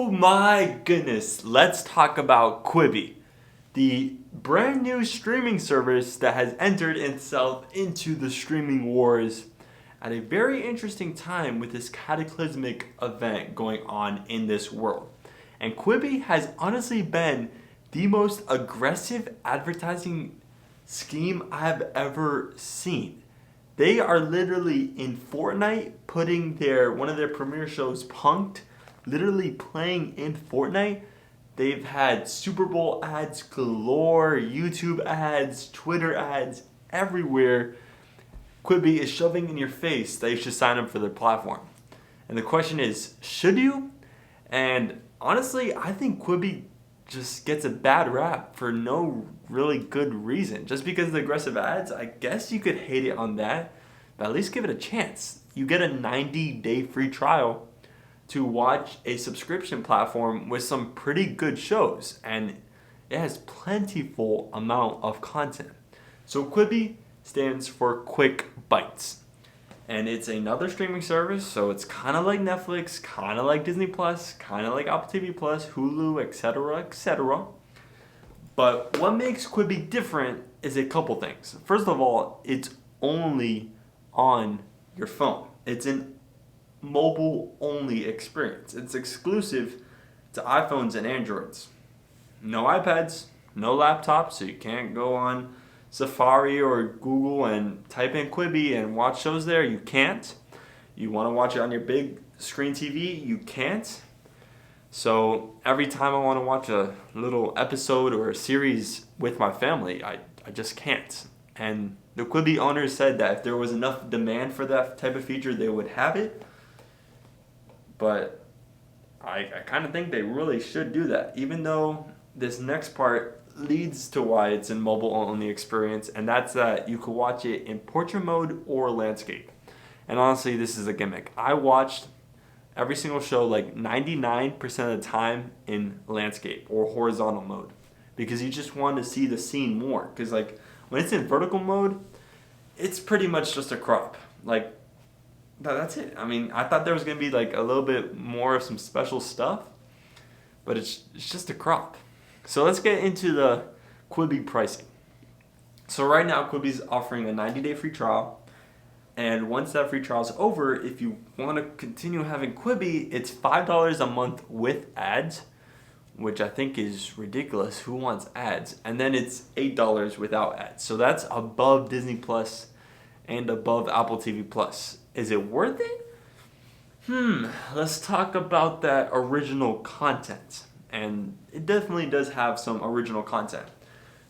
Oh my goodness, let's talk about Quibi, the brand new streaming service that has entered itself into the streaming wars at a very interesting time with this cataclysmic event going on in this world. And Quibi has honestly been the most aggressive advertising scheme I've ever seen. They are literally in Fortnite putting one of their premiere shows, Punked, literally playing in Fortnite. They've had Super Bowl ads galore, YouTube ads, Twitter ads, everywhere. Quibi is shoving in your face that you should sign up for their platform. And the question is, should you? And honestly, I think Quibi just gets a bad rap for no really good reason. Just because of the aggressive ads, I guess you could hate it on that, but at least give it a chance. You get a 90-day free trial to watch a subscription platform with some pretty good shows, and it has plentiful amount of content. So Quibi stands for Quick Bites, and it's another streaming service, so it's kind of like Netflix, kind of like Disney Plus, kind of like Apple TV Plus, Hulu, etc., etc. But what makes Quibi different is a couple things. First of all, it's only on your phone. It's an mobile only experience. It's exclusive to iPhones and Androids. No iPads, no laptops, so you can't go on Safari or Google and type in Quibi and watch shows there. You can't. You want to watch it on your big screen TV, you can't. So every time I want to watch a little episode or a series with my family, I just can't. And the Quibi owners said that if there was enough demand for that type of feature, they would have it. But I kind of think they really should do that, even though this next part leads to why it's in mobile-only experience, and that's that you could watch it in portrait mode or landscape. And honestly, this is a gimmick. I watched every single show like 99% of the time in landscape or horizontal mode because you just want to see the scene more. Because like when it's in vertical mode, it's pretty much just a crop. Like that's it. I mean, I thought there was going to be like a little bit more of some special stuff, but it's just a crop. So let's get into the Quibi pricing. So right now, Quibi's offering a 90-day free trial. And once that free trial is over, if you want to continue having Quibi, it's $5 a month with ads, which I think is ridiculous. Who wants ads? And then it's $8 without ads. So that's above Disney Plus and above Apple TV Plus. Is it worth it? Let's talk about that original content. And it definitely does have some original content.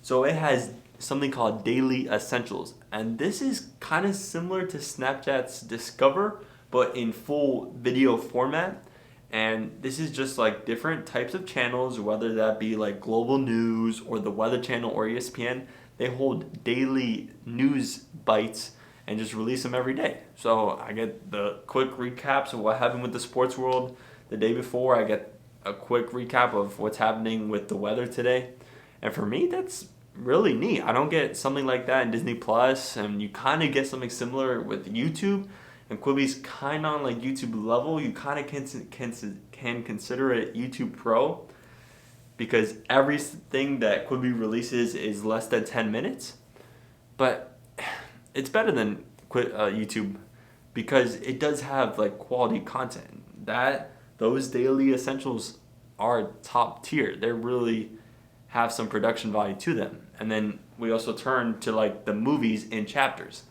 So it has something called Daily Essentials. And this is kind of similar to Snapchat's Discover, but in full video format. And this is just like different types of channels, whether that be like Global News or the Weather Channel or ESPN. They hold daily news bites and just release them every day. So I get the quick recaps of what happened with the sports world the day before. I get a quick recap of what's happening with the weather today. And for me, that's really neat. I don't get something like that in Disney Plus, and you kind of get something similar with YouTube. And Quibi's kind of on like YouTube level. You kind of can consider it YouTube Pro because everything that Quibi releases is less than 10 minutes. But it's better than YouTube because it does have like quality content. Those daily essentials are top tier. They really have some production value to them. And then we also turn to like the movies in chapters.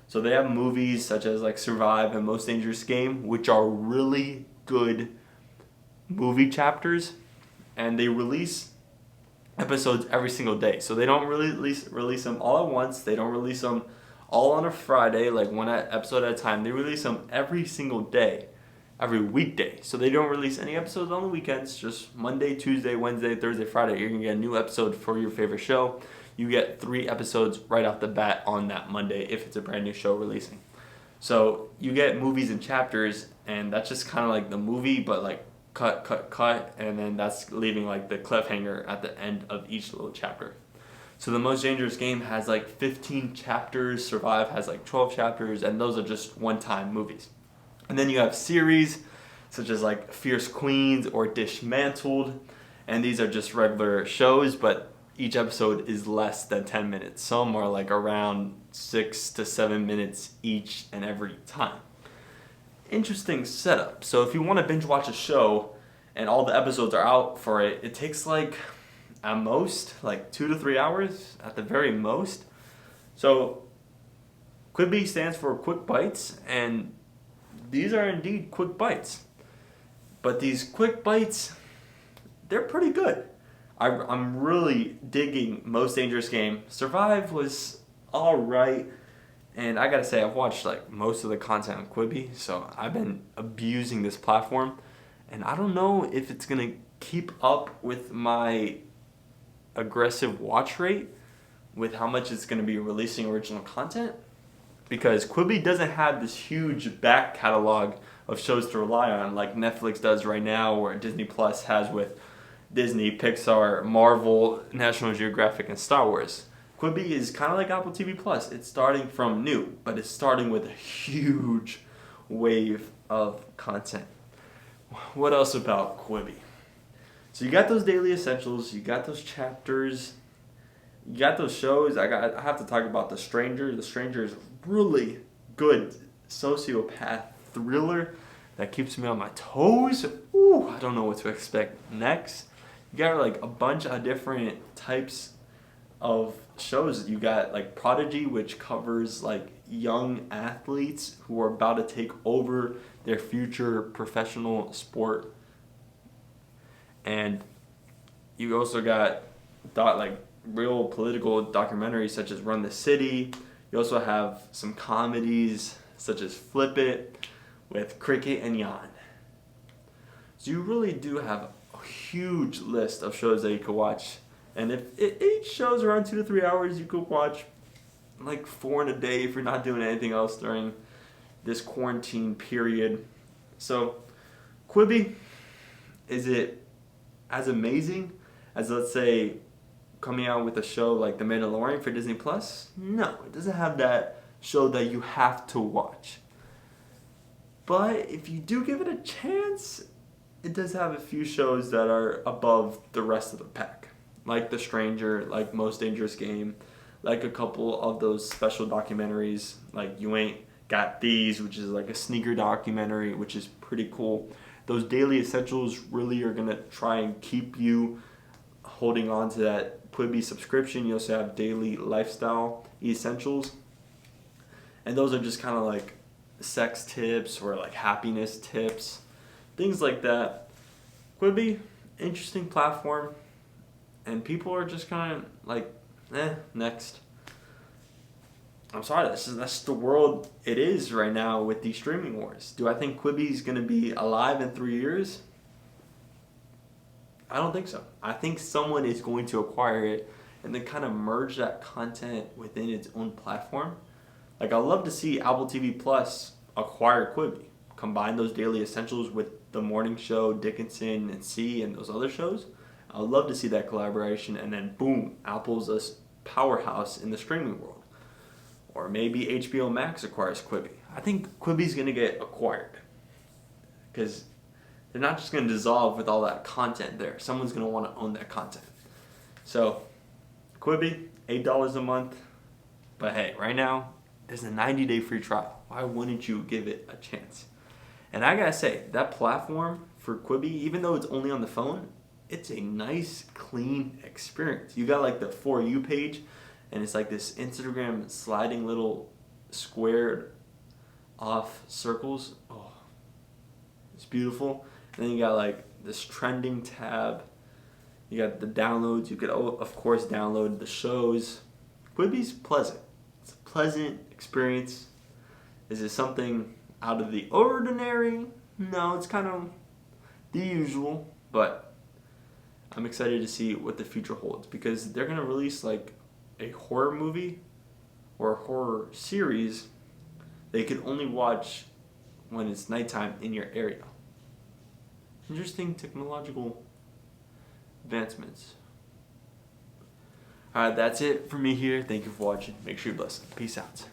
So they have movies such as like Survive and Most Dangerous Game, which are really good movie chapters, and they release episodes every single day. So they don't really release them all at once. They don't release them all on a Friday, like one episode at a time. They release them every single day, every weekday. So they don't release any episodes on the weekends, just Monday, Tuesday, Wednesday, Thursday, Friday. You're going to get a new episode for your favorite show. You get 3 episodes right off the bat on that Monday if it's a brand new show releasing. So you get movies and chapters, and that's just kind of like the movie, but like cut, and then that's leaving like the cliffhanger at the end of each little chapter. So the Most Dangerous Game has like 15 chapters, Survive has like 12 chapters, and those are just one-time movies. And then you have series such as like Fierce Queens or Dismantled. And these are just regular shows, but each episode is less than 10 minutes. Some are like around 6 to 7 minutes each and every time. Interesting setup. So if you want to binge watch a show and all the episodes are out for it, it takes like at most like 2 to 3 hours at the very most. So Quibi stands for Quick Bites, and these are indeed quick bites. But these quick bites, they're pretty good. I'm really digging Most Dangerous Game. Survive was alright. And I gotta say, I've watched like most of the content on Quibi, so I've been abusing this platform. And I don't know if it's gonna keep up with my aggressive watch rate with how much it's gonna be releasing original content. Because Quibi doesn't have this huge back catalog of shows to rely on like Netflix does right now, or Disney Plus has with Disney, Pixar, Marvel, National Geographic, and Star Wars. Quibi is kind of like Apple TV Plus. It's starting from new, but it's starting with a huge wave of content. What else about Quibi? So you got those daily essentials, you got those chapters, you got those shows. I have to talk about The Stranger. The Stranger is really good sociopath thriller that keeps me on my toes. Ooh, I don't know what to expect next. You got like a bunch of different types of shows. You got like Prodigy, which covers like young athletes who are about to take over their future professional sport. And you also got like real political documentaries such as Run the City. You also have some comedies such as Flip It with Cricket and Jan. So you really do have a huge list of shows that you could watch. And if each show's around 2 to 3 hours, you could watch like 4 in a day if you're not doing anything else during this quarantine period. So Quibi, is it as amazing as, let's say, coming out with a show like The Mandalorian for Disney Plus? No, it doesn't have that show that you have to watch. But if you do give it a chance, it does have a few shows that are above the rest of the pack. Like The Stranger, like Most Dangerous Game, like a couple of those special documentaries, like You Ain't Got These, which is like a sneaker documentary, which is pretty cool. Those daily essentials really are going to try and keep you holding on to that Quibi subscription. You also have daily lifestyle essentials. And those are just kind of like sex tips or like happiness tips, things like that. Quibi, interesting platform. And people are just kind of like, next. I'm sorry, that's the world it is right now with these streaming wars. Do I think Quibi is going to be alive in 3 years? I don't think so. I think someone is going to acquire it and then kind of merge that content within its own platform. Like, I'd love to see Apple TV Plus acquire Quibi, combine those daily essentials with The Morning Show, Dickinson, and C, and those other shows. I'd love to see that collaboration, and then boom, Apple's a powerhouse in the streaming world. Or maybe HBO Max acquires Quibi. I think Quibi's going to get acquired because they're not just going to dissolve with all that content there. Someone's going to want to own that content. So, Quibi, $8 a month. But hey, right now, there's a 90-day free trial. Why wouldn't you give it a chance? And I gotta say, that platform for Quibi, even though it's only on the phone, it's a nice, clean experience. You got like the For You page, and it's like this Instagram sliding little squared off circles. Oh, it's beautiful. And then you got like this trending tab. You got the downloads. You could, of course, download the shows. Quibi's pleasant. It's a pleasant experience. Is it something out of the ordinary? No, it's kind of the usual. But I'm excited to see what the future holds because they're going to release like a horror movie or a horror series that you can only watch when it's nighttime in your area. Interesting technological advancements. Alright, that's it for me here. Thank you for watching. Make sure you're blessed. Peace out.